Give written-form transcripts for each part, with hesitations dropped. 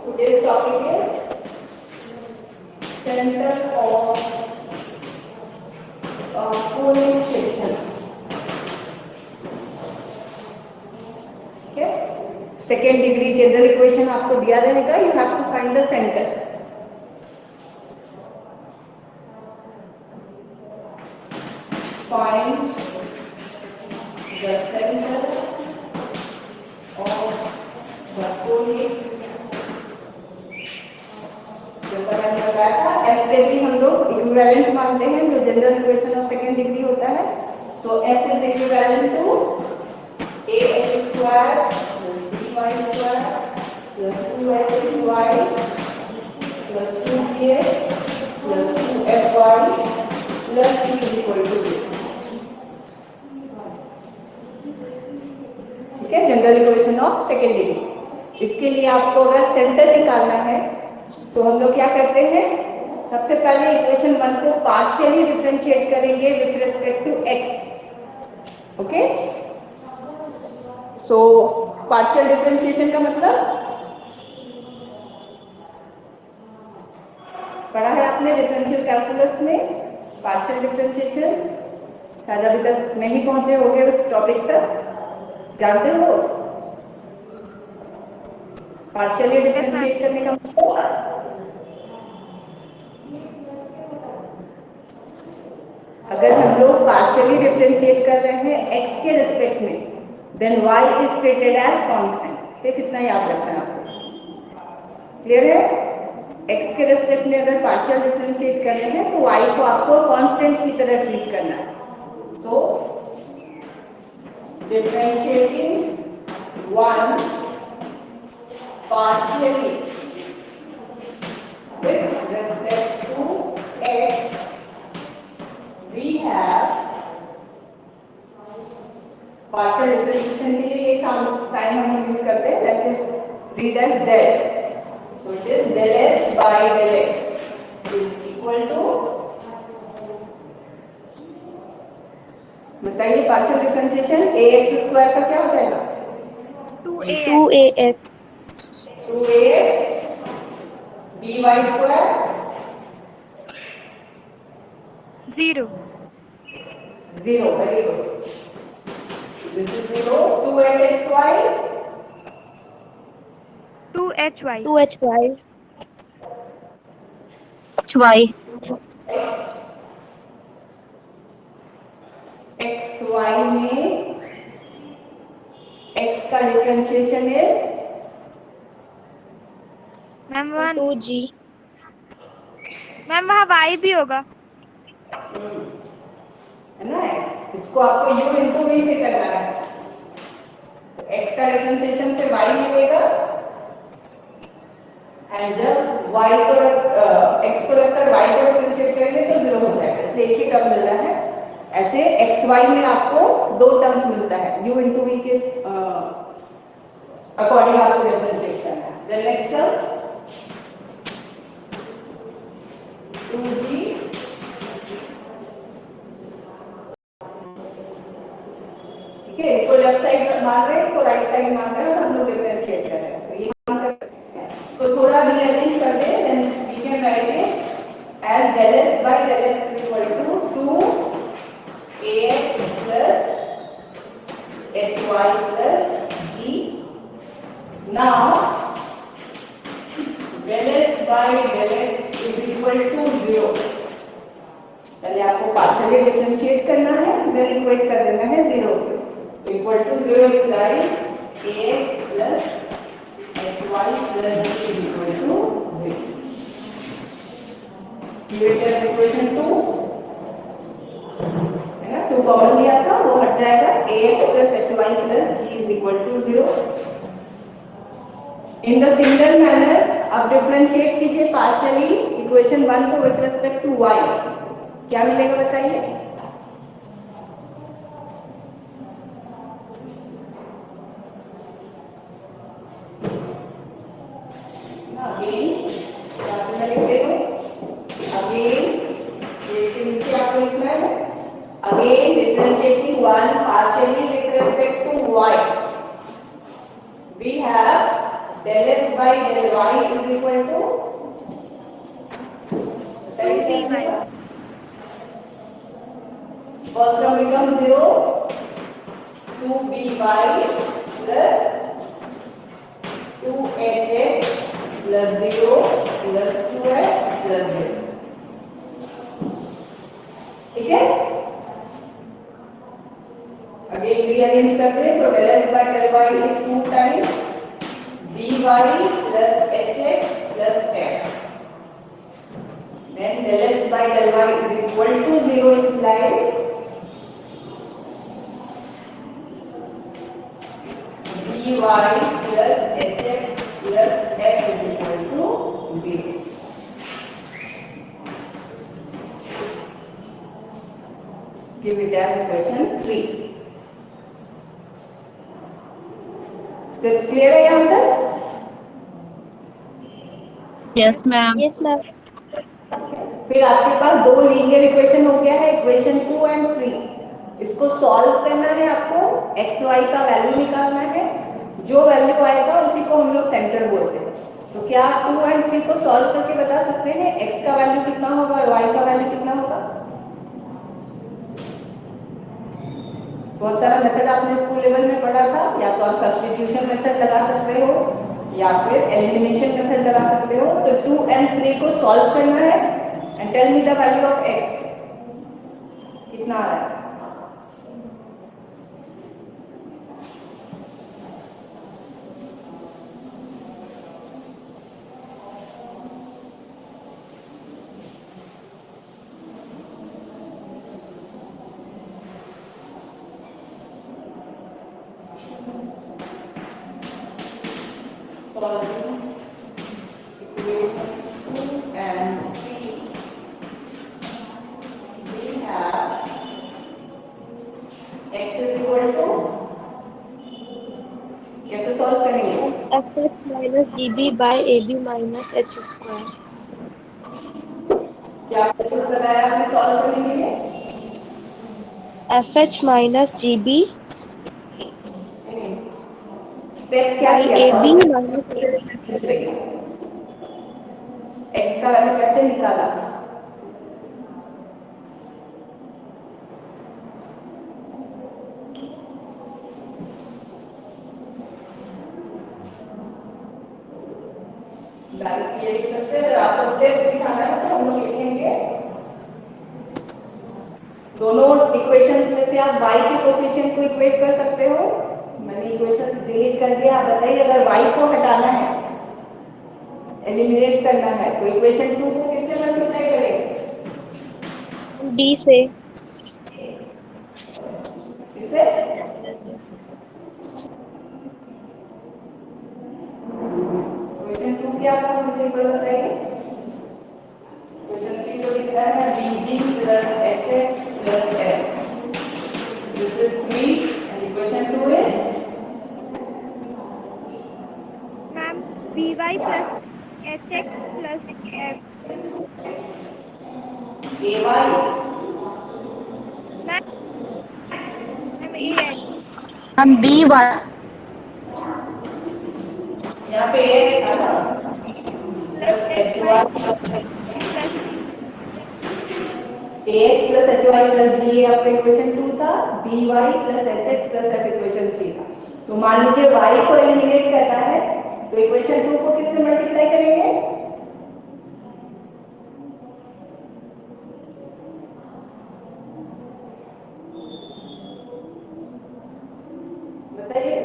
Today's topic is center of cooling section. Okay. Second degree general equation आपको दिया रहेगा. You have to find the center. Find the center of the cooling. जैसा मैंने बताया था, S से भी हम लोग इक्विवेलेंट मानते हैं जो general equation of second degree होता है. So S is equivalent to ax square by square plus 2xy plus 2gx plus 2fy plus c is equal to 0. ठीक है, general equation of second degree. इसके लिए आपको अगर सेंटर निकालना है तो हम लोग क्या करते हैं, सबसे पहले इक्वेशन 1 को पार्शियली डिफरेंशिएट करेंगे with respect to x. Okay, so partial differentiation का मतलब पढ़ा है आपने डिफरेंशियल कैलकुलस में. पार्शियल डिफरेंशिएशन शायद अभी तक नहीं पहुंचे होंगे उस टॉपिक तक. जानते हो पार्शियली डिफरेंशिएट करने का मतलब? अगर हम लोग पार्शियली डिफरेंशिएट कर रहे हैं x के रिस्पेक्ट में, then y is treated as constant. सिर्फ इतना याद रखना है आपको. क्लियर है? x के रिस्पेक्ट में अगर पार्शियल डिफरेंशिएट कर रहे हैं तो y को आपको कांस्टेंट की तरह ट्रीट करना है. सो differentiating 1 partially with respect to x, we have partial differentiation के लिए ये साइन हम यूज करते हैं. Let us read as del. So it is del s by del x is equal to, बताइए पार्शियल डिफरेंशिएशन ax स्क्वायर का क्या हो जाएगा? 2ax 2ax by square 0. 0. Very good. This is 0. 2hxy 2hy 2hy xy में x का differentiation is ma'am 2g ma'am वहाँ y भी होगा है ना. इसको आपको u इंटू v से करना है. x का डिफरेंशिएशन से y मिलेगा एंड जब y को x को रखकर y को डिफरेंशिएट करेंगे तो 0 हो जाएगा. इसलिए एक ही टर्म मिल रहा है. ऐसे xy में आपको दो टर्म्स मिलता है. u इंटू v के अकॉर्डिंग आपको डिफरेंशिएट करना है. देन नेक्स्ट टर्म 2g ठीक है. इसको लेफ्ट साइड मान रहे हैं, इसको राइट साइड मान रहे हैं और हम लोग डिफरेंशिएट कर रहे हैं. तो ये मान कर तो थोड़ा रीअरेंज कर दे. Then we can write it as del s by del x is equal to 2ax plus hy plus g. Now del s by del x is equal to 0. पहले आपको पार्शियली डिफरेंशिएट करना है, then equate कर देना है 0 से. Equal to 0 implies ax plus hy plus g is equal to 0. ये equation 2 है ना, 2 कॉमन लिया था वो हट जाएगा. ax plus hy plus g is equal to 0. In the similar manner अब डिफरेंशिएट कीजिए पार्शियली इक्वेशन 1 को विथ रिस्पेक्ट टू y. क्या मिलेगा बताइए? अगेन मैं लिख दे दूं. अगेन इसके नीचे आपको लिखना है again differentiating 1 partially with respect to y. We have del s by del y is equal to 2by. first term becomes 0, 2by plus 2hx plus 0 plus 2h plus 0. ठीक है, अगेन रीअरेंज करते हैं तो del s by del y is 2 times by plus hx plus f. Then del s by del y is equal to 0 implies by plus hx plus f is equal to 0. Give it as equation 3. Steps clear है यहाँ तक? Yes ma'am. Yes ma'am. फिर आपके पास दो linear equation हो गया है, equation 2 and 3। इसको सॉल्व करना है आपको, एक्स वाई का वैल्यू निकालना है, जो वैल्यू आएगा उसी को हम लोग सेंटर बोलते हैं। तो क्या आप 2 एंड 3 को सॉल्व करके बता सकते हैं एक्स का वैल्यू कितना होगा और वाई का वैल्यू कितना होगा? बहुत सारा मेथड आपने स्कूल लेवल में पढ़ा था, या तो आप सब्स्टिट्यूशन मेथड लगा सकते हो या फिर एलिमिनेशन मेथड लगा सकते हो। तो 2 एंड 3 को सॉल्व करना है and tell me the value of x कितना आ रहा है। Solving equations 2 and 3, we have x is equal to, कैसे सॉल्व करेंगे? fh minus gb by ab minus h square। क्या प्रोसेस लगाया आपने सॉल्व करने के लिए? fh minus gb स्टेप क्या by किया? ab minus x का वैल्यू कैसे निकाला? डायरेक्ट ये लिख सकते हैं। अगर आपको स्टेप्स दिखाना है तो हम लोग लिखेंगे दोनों इक्वेशंस में से आप y के कोफिशिएंट को इक्वेट कर सकते हो। मैंने इक्वेशंस डिलीट कर दिया। आप बताइए अगर y को हटाना है, एलिमिनेट करना है, तो इक्वेशन 2 को किससे मल्टीप्लाई करेंगे? d से। किससे? इक्वेशन 2 क्या था मुझे एक बार बताइए। इक्वेशन 3 को लिख रहा है bg plus hx plus f. This is 3 and equation 2 is ma'am by plus hx plus f। ay। Ma'am ax हम बी वन यहाँ पे ax था ना, plus plus hy hy ax plus hy plus g ये आपका equation 2 था, by plus hx plus f equation 3 था। तो मान लीजिए y को एलिमिनेट करना है तो इक्वेशन 2 को किससे मल्टीप्लाई करेंगे? बताइए।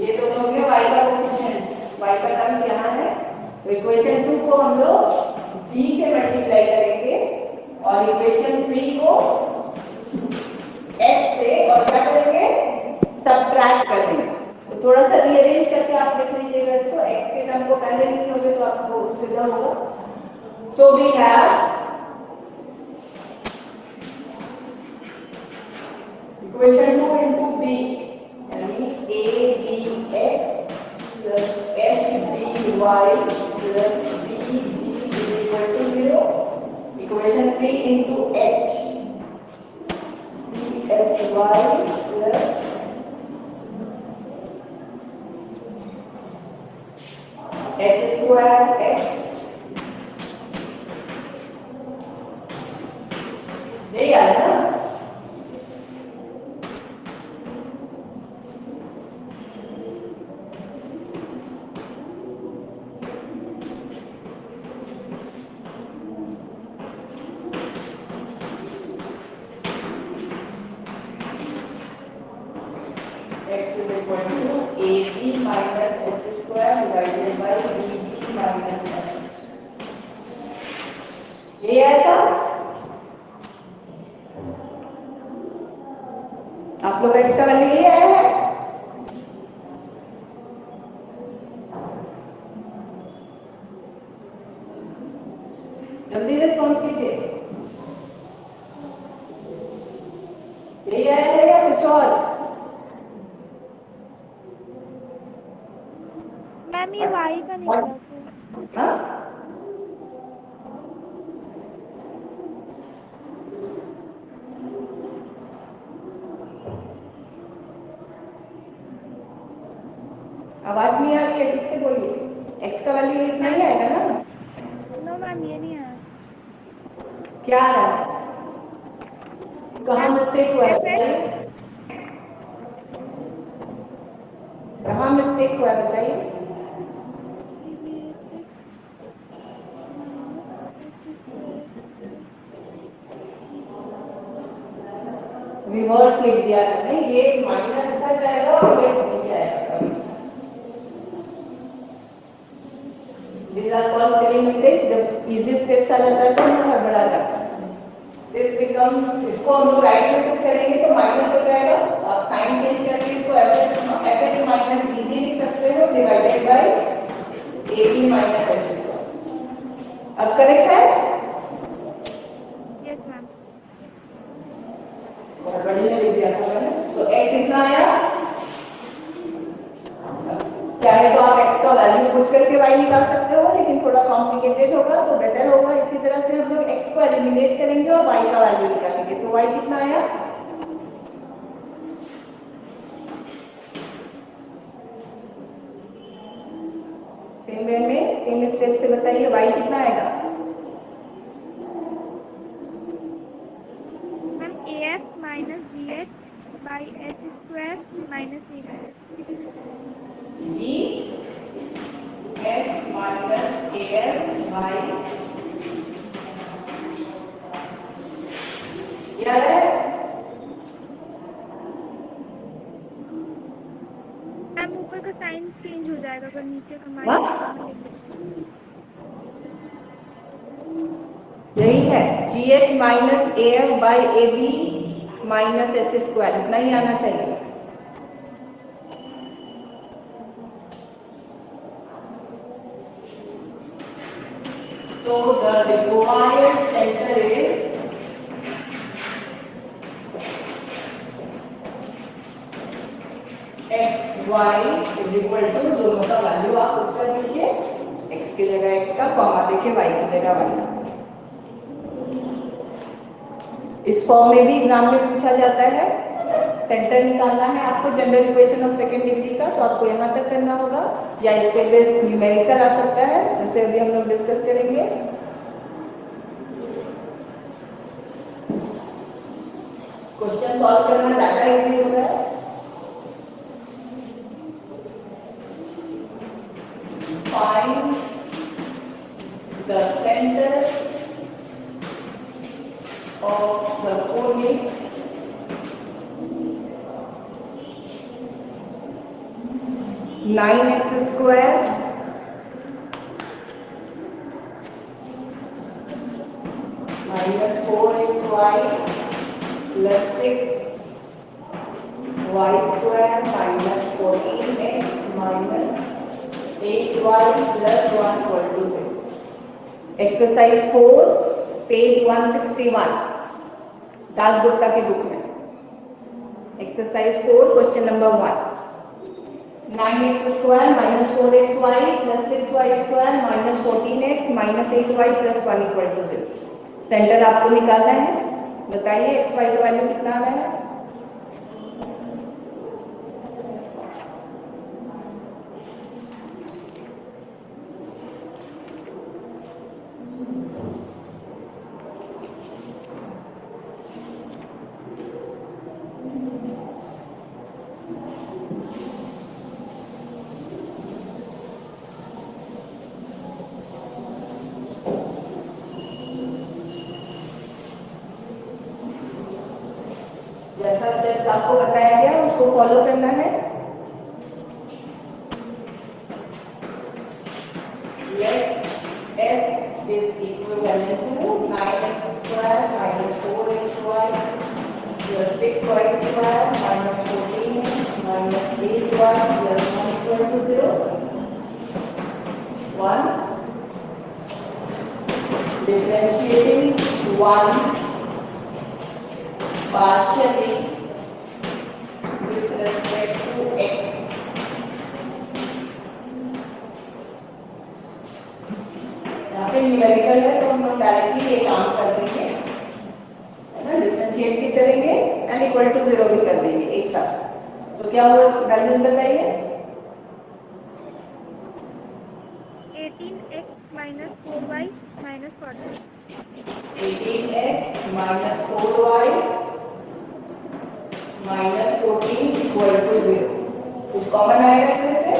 ये दोनों में y का कोफिशिएंट, y का टर्म्स यहाँ है, तो इक्वेशन 2 को हम लोग b से मल्टीप्लाई करेंगे और इक्वेशन 3 को x से और क्या करेंगे? सबट्रैक्ट कर देंगे। तो थोड़ा सा रीअरेंज करके आप लिख लीजिएगा इसको, x के टर्म को पहले लिखोगे तो आपको सुविधा होगा। So we have equation 2 into b यानी abx plus hby plus bg is equal to 0. Equation 3 into h bhy plus H square x, यही आया ना। x is equal to ab minus h square divided by bc minus h, ये आया था। आप लोग x का वैल्यू ये आया है। जल्दी रिस्पॉन्स कीजिए, यही आया है या कुछ और? मैम ये y का निकला था। हाँ? आवाज नहीं आ रही है, ठीक से बोलिए। x का वैल्यू इतना ही आएगा ना? नो मैम ये नहीं आया। क्या आ रहा है? कहाँ मिस्टेक हुआ है बताइए, कहाँ मिस्टेक हुआ है बताइए। रिवर्स लिख दिया मैंने, ये माइनस ऊपर जाएगा और ये नीचे आएगा। These are called silly mistakes। जब इजी स्टेप्स आ जाता है तो हमें हड़बड़ा जाता है। This becomes, इसको हम लोग राइट में शिफ्ट करेंगे तो माइनस हो जाएगा, आप साइन चेंज करके इसको fh माइनस bg लिख सकते हो divided by ab minus h square. अब करेक्ट है? Yes ma'am. गड़बड़ी में लिख दिया था मैंने। तो x कितना आया? चाहे तो आप x का वैल्यू पुट करके y निकाल सकते हो, लेकिन थोड़ा कॉम्प्लिकेटेड होगा तो बेटर होगा। इसी तरह से हम लोग x को एलिमिनेट करेंगे और y का वैल्यू निकालेंगे। तो y कितना आया? सेम वे में सेम स्टेप से बताइए y कितना आएगा? Ma'am af minus gh by h square minus a b। g h minus af by, याद है? मैम ऊपर का साइन चेंज हो जाएगा अगर नीचे का हाँ? माइनस लिख देंगे। यही है, G H minus A F by A B minus H square, इतना ही आना चाहिए। So the required center is x y is equal to, दोनों का वैल्यू आप पुट कर दीजिए, x की जगह x का, कॉमा देके y की जगह y। इस फॉर्म में भी एग्जाम में पूछा जाता है। सेंटर निकालना है आपको general equation of second degree का, तो आपको यहाँ तक करना होगा, या इस पे बेस्ड न्यूमेरिकल आ सकता है जैसे अभी हम लोग डिस्कस करेंगे। क्वेश्चन सॉल्व करना ज्यादा इजी होगा। Find the centre of the conic nine x square minus 4xy plus 6y square minus 14x minus 8y plus 1 equal to 0। Exercise 4 page 161 Das Gupta की बुक में। Exercise 4 question number 1, 9x square minus 4xy plus 6y square minus 14x minus 8y plus 1 equal to 0। Centre आपको निकालना है, बताइए x y का value कितना आ रहा है? आपको बताया गया उसको फॉलो करना है। Let S is equivalent to 9x square minus 4xy plus 6y square minus 14x minus 8y plus 1 equal to 0. 1. Differentiating 1 partially with respect to x. यहाँ पे न्यूमेरिकल है तो हम लोग डायरेक्टली ये काम कर देंगे, है ना, डिफरेंशिएट भी करेंगे एंड इक्वल टू 0 भी कर देंगे एक साथ। तो क्या हुआ, वैल्यूज बताइए। 18x minus 4y minus 14. 18x minus 4y minus 14 equal to 0। कुछ कॉमन आएगा इसमें से,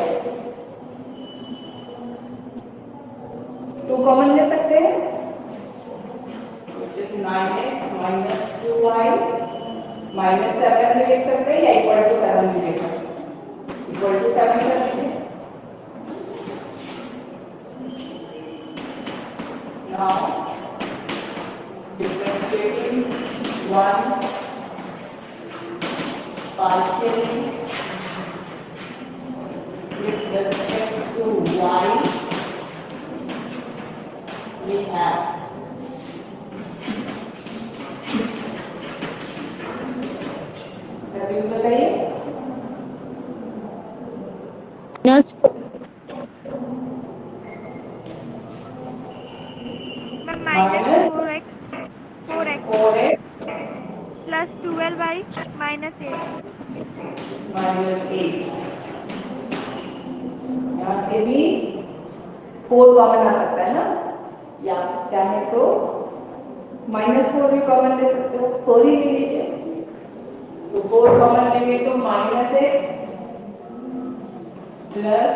2 कॉमन ले सकते हैं, it is 9x minus 2y minus 7 भी लिख सकते हैं या इक्वल टू 7 भी लिख सकते हैं। इक्वल टू 7 कर लीजिए। Now differentiating 1 partially with respect to y, we have बताइए। minus Minus 4x 4x plus 12y minus 8. minus 8। यहाँ से भी 4 कॉमन आ सकता है ना, या चाहे तो -4 भी कॉमन ले सकते हो, 4 ही ले लीजिए। तो 4 कॉमन लेंगे तो -x plus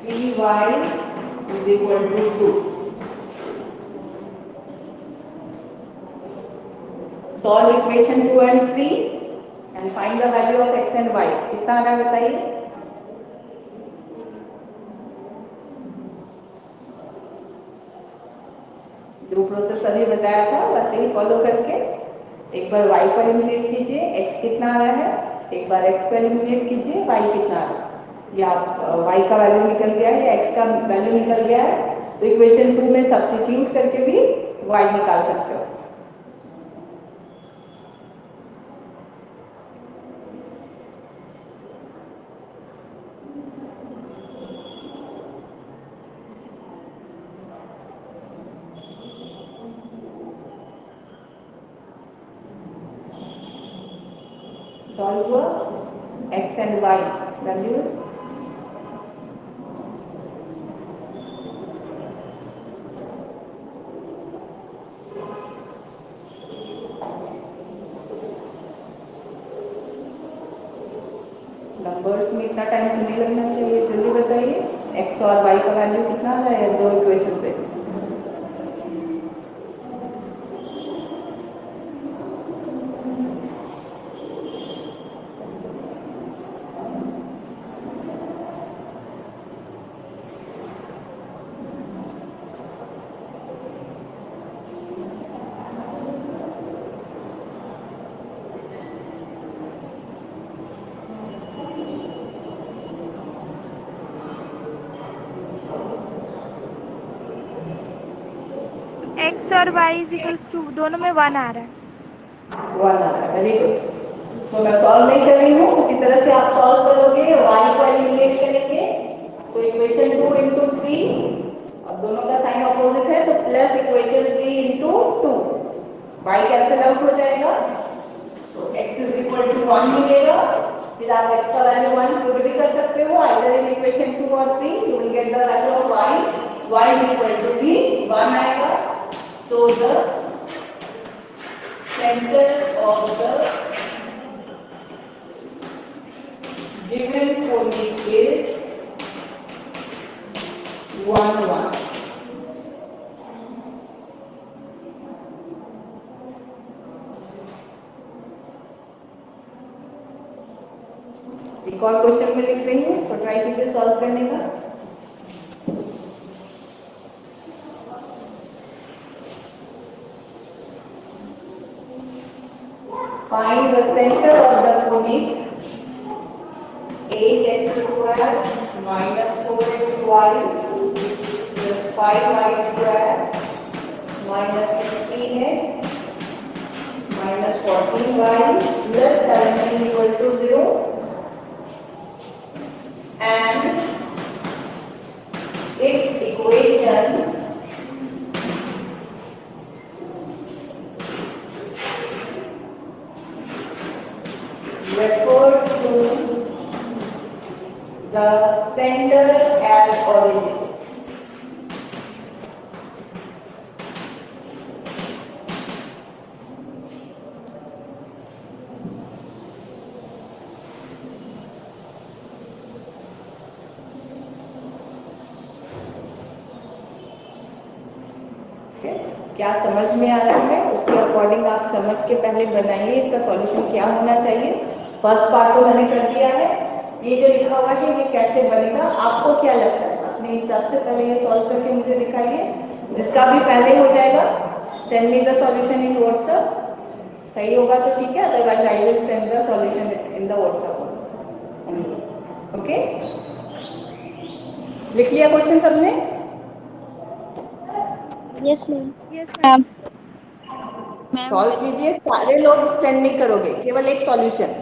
3y is equal to 2। Solve equation 2 and 3 and find the value of x and y। कितना आ रहा है बताइए। जो प्रोसेस अभी बताया था वैसे ही फॉलो करके एक बार y को एलिमिनेट कीजिए, x कितना आ रहा है, एक बार x को एलिमिनेट कीजिए, y कितना आ रहा है, या y का वैल्यू निकल गया है या x का वैल्यू निकल गया है तो इक्वेशन 2 में सब्स्टिट्यूट करके भी y निकाल सकते हो। सॉल्व हुआ x and y values. Numbers में इतना टाइम तो नहीं लगना चाहिए, जल्दी बताइए। x और y का वैल्यू कितना आ रहा है दो इक्वेशन से। x और y इज इक्वल्स टू दोनों में 1 आ रहा है। 1 आ रहा है, वेरी गुड। सो मैं सॉल्व नहीं कर रही हूँ, उसी तरह से आप सॉल्व करोगे, y को एलिमिनेट करेंगे तो इक्वेशन 2 into 3, अब दोनों का साइन अपोजिट है तो plus equation 3 into 2, y cancel out हो जाएगा तो x इज इक्वल टू 1 मिलेगा। फिर आप x का वैल्यू 1 पुट भी कर सकते हो आइदर इन इक्वेशन 2 और 3, you will get the value of y is equal to भी 1 आएगा। So the center of the given conic is 1, 1. एक और क्वेश्चन में लिख रही हूँ, इसको ट्राई कीजिए सॉल्व करने का। Find the center of the conic 8x square minus 4xy plus 5y square minus 16x minus 14y plus 17 equal to 0 and its equation refer to the center as origin. क्या समझ में आ रहा है, उसके according आप समझ के पहले बनाइए इसका सॉल्यूशन क्या होना चाहिए। फर्स्ट पार्ट तो मैंने कर दिया है, ये जो लिखा हुआ है ये कैसे बनेगा, आपको क्या लगता है अपने हिसाब से पहले ये सॉल्व करके मुझे दिखाइए। जिसका भी पहले हो जाएगा send me the solution in WhatsApp, सही होगा तो ठीक है, otherwise I will send the solution in the WhatsApp. Okay, लिख लिया क्वेश्चन सबने? Yes ma'am. Yes ma'am. Solve कीजिए, सारे लोग सेंड नहीं करोगे, केवल एक सॉल्यूशन।